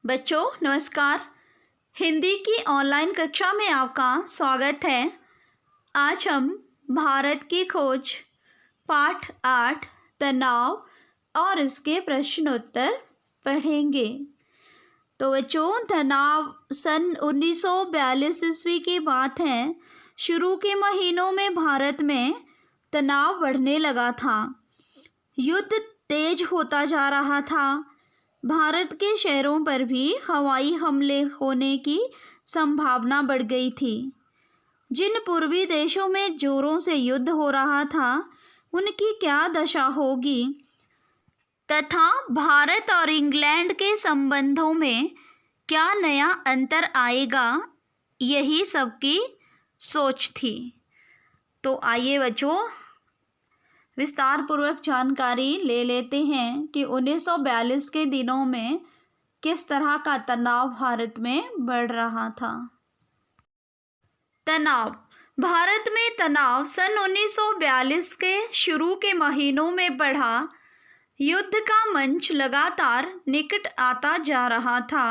बच्चों नमस्कार। हिंदी की ऑनलाइन कक्षा में आपका स्वागत है। आज हम भारत की खोज पाठ 8 तनाव और इसके प्रश्न उत्तर पढ़ेंगे। तो बच्चों तनाव सन 1942 ईस्वी की बात है। शुरू के महीनों में भारत में तनाव बढ़ने लगा था। युद्ध तेज होता जा रहा था। भारत के शहरों पर भी हवाई हमले होने की संभावना बढ़ गई थी। जिन पूर्वी देशों में जोरों से युद्ध हो रहा था उनकी क्या दशा होगी तथा भारत और इंग्लैंड के संबंधों में क्या नया अंतर आएगा, यही सबकी सोच थी। तो आइए बच्चों विस्तार पूर्वक जानकारी ले लेते हैं कि 1942 के दिनों में किस तरह का तनाव भारत में बढ़ रहा था। तनाव। भारत में तनाव सन 1942 के शुरू के महीनों में बढ़ा। युद्ध का मंच लगातार निकट आता जा रहा था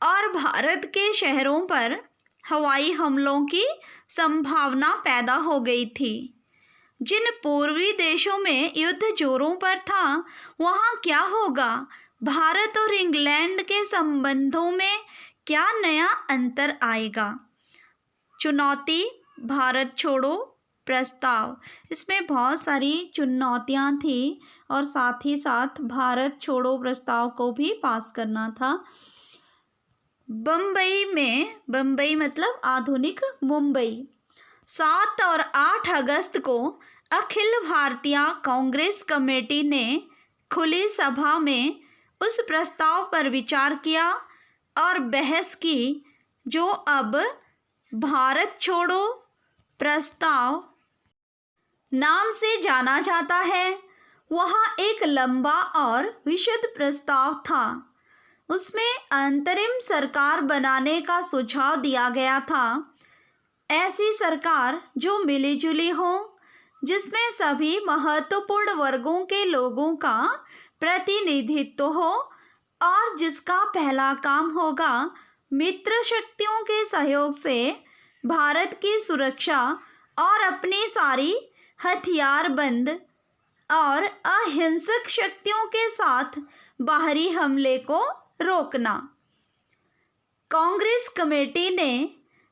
और भारत के शहरों पर हवाई हमलों की संभावना पैदा हो गई थी। जिन पूर्वी देशों में युद्ध जोरों पर था वहाँ क्या होगा, भारत और इंग्लैंड के संबंधों में क्या नया अंतर आएगा। चुनौती भारत छोड़ो प्रस्ताव। इसमें बहुत सारी चुनौतियाँ थी और साथ ही साथ भारत छोड़ो प्रस्ताव को भी पास करना था। बम्बई मतलब आधुनिक मुंबई 7 और 8 अगस्त को अखिल भारतीय कांग्रेस कमेटी ने खुली सभा में उस प्रस्ताव पर विचार किया और बहस की जो अब भारत छोड़ो प्रस्ताव नाम से जाना जाता है। वह एक लंबा और विशद प्रस्ताव था। उसमें अंतरिम सरकार बनाने का सुझाव दिया गया था। ऐसी सरकार जो मिलीजुली हो, जिसमें सभी महत्वपूर्ण वर्गों के लोगों का प्रतिनिधित्व हो और जिसका पहला काम होगा मित्र शक्तियों के सहयोग से भारत की सुरक्षा और अपनी सारी हथियारबंद और अहिंसक शक्तियों के साथ बाहरी हमले को रोकना। कांग्रेस कमेटी ने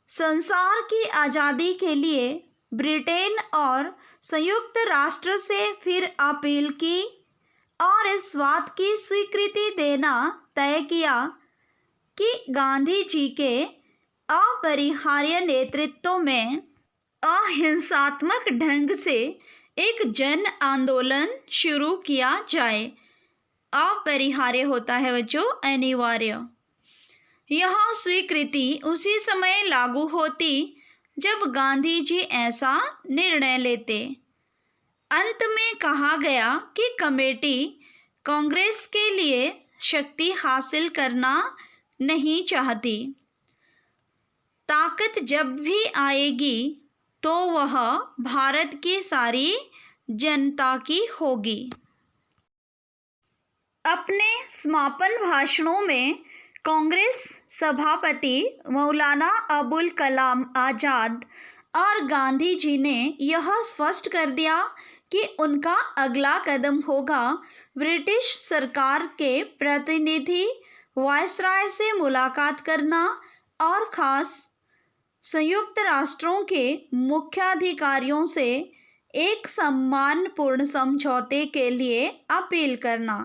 संसार की आज़ादी के लिए ब्रिटेन और संयुक्त राष्ट्र से फिर अपील की और इस बात की स्वीकृति देना तय किया कि गांधी जी के अपरिहार्य नेतृत्व में अहिंसात्मक ढंग से एक जन आंदोलन शुरू किया जाए। अपरिहार्य होता है बच्चों अनिवार्य। यह स्वीकृति उसी समय लागू होती जब गांधी जी ऐसा निर्णय लेते। अंत में कहा गया कि कमेटी कांग्रेस के लिए शक्ति हासिल करना नहीं चाहती। ताकत जब भी आएगी तो वह भारत की सारी जनता की होगी। अपने समापन भाषणों में कांग्रेस सभापति मौलाना अबुल कलाम आज़ाद और गांधी जी ने यह स्पष्ट कर दिया कि उनका अगला कदम होगा ब्रिटिश सरकार के प्रतिनिधि वायसराय से मुलाकात करना और ख़ास संयुक्त राष्ट्रों के मुख्याधिकारियों से एक सम्मानपूर्ण समझौते के लिए अपील करना।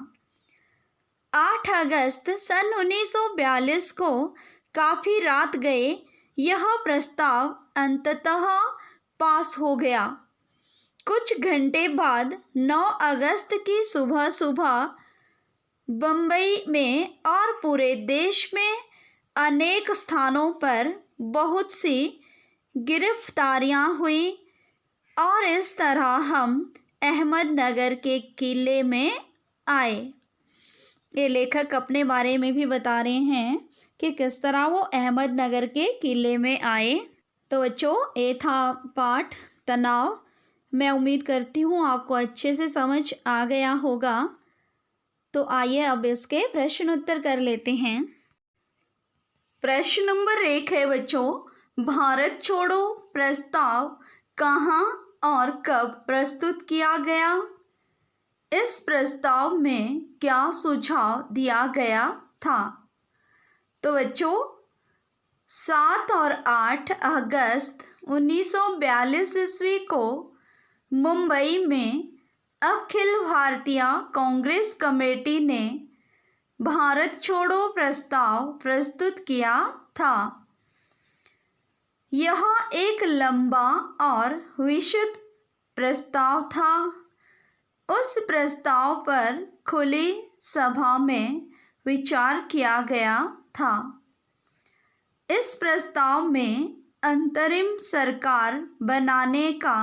8 अगस्त सन 1942 को काफ़ी रात गए यह प्रस्ताव अंततः पास हो गया। कुछ घंटे बाद 9 अगस्त की सुबह सुबह बम्बई में और पूरे देश में अनेक स्थानों पर बहुत सी गिरफ्तारियां हुई और इस तरह हम अहमदनगर के किले में आए। ये लेखक अपने बारे में भी बता रहे हैं कि किस तरह वो अहमदनगर के किले में आए। तो बच्चों ये था पाठ तनाव। मैं उम्मीद करती हूँ आपको अच्छे से समझ आ गया होगा। तो आइए अब इसके प्रश्न उत्तर कर लेते हैं। प्रश्न नंबर 1 है बच्चों, भारत छोड़ो प्रस्ताव कहाँ और कब प्रस्तुत किया गया? इस प्रस्ताव में क्या सुझाव दिया गया था? तो बच्चों 7 और 8 अगस्त 1942 ईस्वी को मुंबई में अखिल भारतीय कांग्रेस कमेटी ने भारत छोड़ो प्रस्ताव प्रस्तुत किया था। यह एक लंबा और विस्तृत प्रस्ताव था। उस प्रस्ताव पर खुली सभा में विचार किया गया था। इस प्रस्ताव में अंतरिम सरकार बनाने का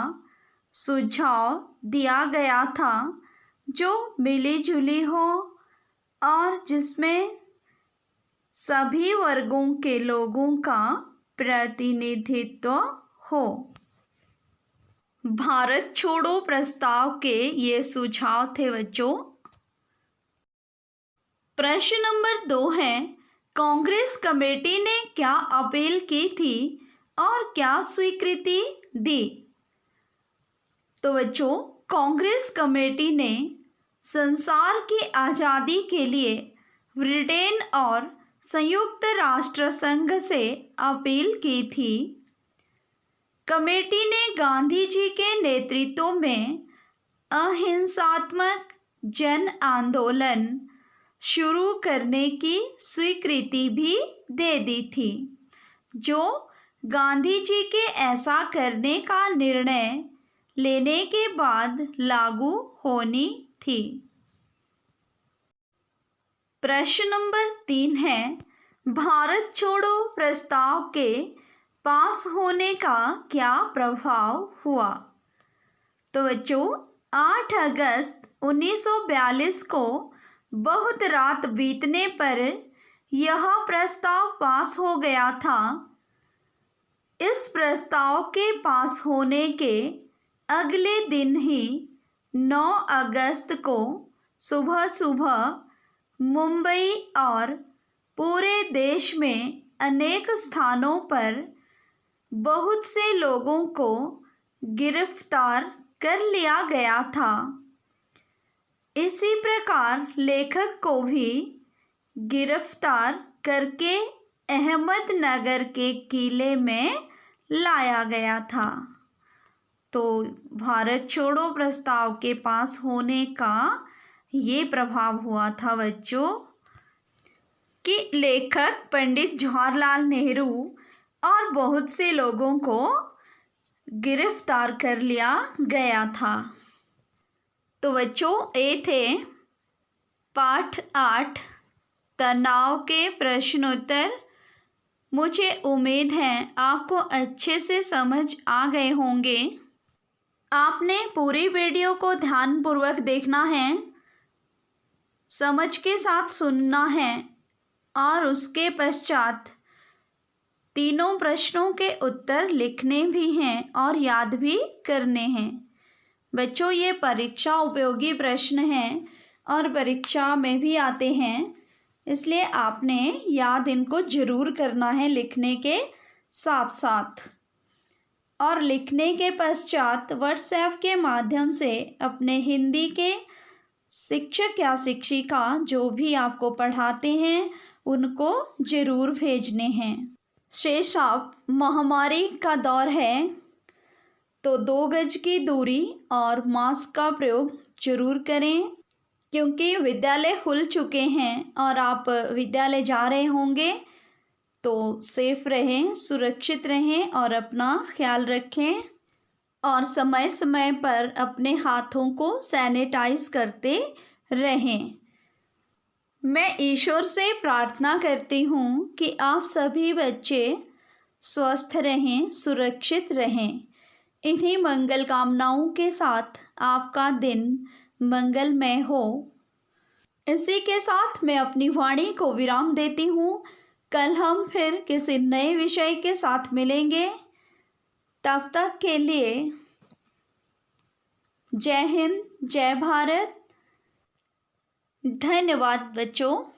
सुझाव दिया गया था जो मिलीजुली हो और जिसमें सभी वर्गों के लोगों का प्रतिनिधित्व हो। भारत छोड़ो प्रस्ताव के ये सुझाव थे बच्चों। प्रश्न नंबर 2 है, कांग्रेस कमेटी ने क्या अपील की थी और क्या स्वीकृति दी? तो बच्चों कांग्रेस कमेटी ने संसार की आज़ादी के लिए ब्रिटेन और संयुक्त राष्ट्र संघ से अपील की थी। कमेटी ने गांधी जी के नेतृत्व में अहिंसात्मक जन आंदोलन शुरू करने की स्वीकृति भी दे दी थी, जो गांधी जी के ऐसा करने का निर्णय लेने के बाद लागू होनी थी। प्रश्न नंबर 3 है, भारत छोड़ो प्रस्ताव के पास होने का क्या प्रभाव हुआ? तो बच्चों 8 अगस्त 1942 को बहुत रात बीतने पर यह प्रस्ताव पास हो गया था। इस प्रस्ताव के पास होने के अगले दिन ही 9 अगस्त को सुबह सुबह मुंबई और पूरे देश में अनेक स्थानों पर बहुत से लोगों को गिरफ्तार कर लिया गया था। इसी प्रकार लेखक को भी गिरफ्तार करके अहमदनगर के किले में लाया गया था। तो भारत छोड़ो प्रस्ताव के पास होने का ये प्रभाव हुआ था बच्चों कि लेखक पंडित जवाहरलाल नेहरू और बहुत से लोगों को गिरफ्तार कर लिया गया था। तो बच्चों ये थे पाठ 8 तनाव के प्रश्नोत्तर। मुझे उम्मीद है आपको अच्छे से समझ आ गए होंगे। आपने पूरी वीडियो को ध्यानपूर्वक देखना है, समझ के साथ सुनना है और उसके पश्चात तीनों प्रश्नों के उत्तर लिखने भी हैं और याद भी करने हैं। बच्चों ये परीक्षा उपयोगी प्रश्न हैं और परीक्षा में भी आते हैं, इसलिए आपने याद इनको ज़रूर करना है लिखने के साथ साथ। और लिखने के पश्चात व्हाट्सएप के माध्यम से अपने हिंदी के शिक्षक या शिक्षिका जो भी आपको पढ़ाते हैं उनको ज़रूर भेजने हैं। शेष आप महामारी का दौर है तो 2 गज की दूरी और मास्क का प्रयोग जरूर करें, क्योंकि विद्यालय खुल चुके हैं और आप विद्यालय जा रहे होंगे। तो सेफ रहें, सुरक्षित रहें और अपना ख्याल रखें और समय समय पर अपने हाथों को सैनिटाइज करते रहें। मैं ईश्वर से प्रार्थना करती हूँ कि आप सभी बच्चे स्वस्थ रहें, सुरक्षित रहें। इन्हीं मंगल कामनाओं के साथ आपका दिन मंगलमय हो। इसी के साथ मैं अपनी वाणी को विराम देती हूँ। कल हम फिर किसी नए विषय के साथ मिलेंगे। तब तक के लिए जय हिंद, जय भारत, धन्यवाद बच्चों।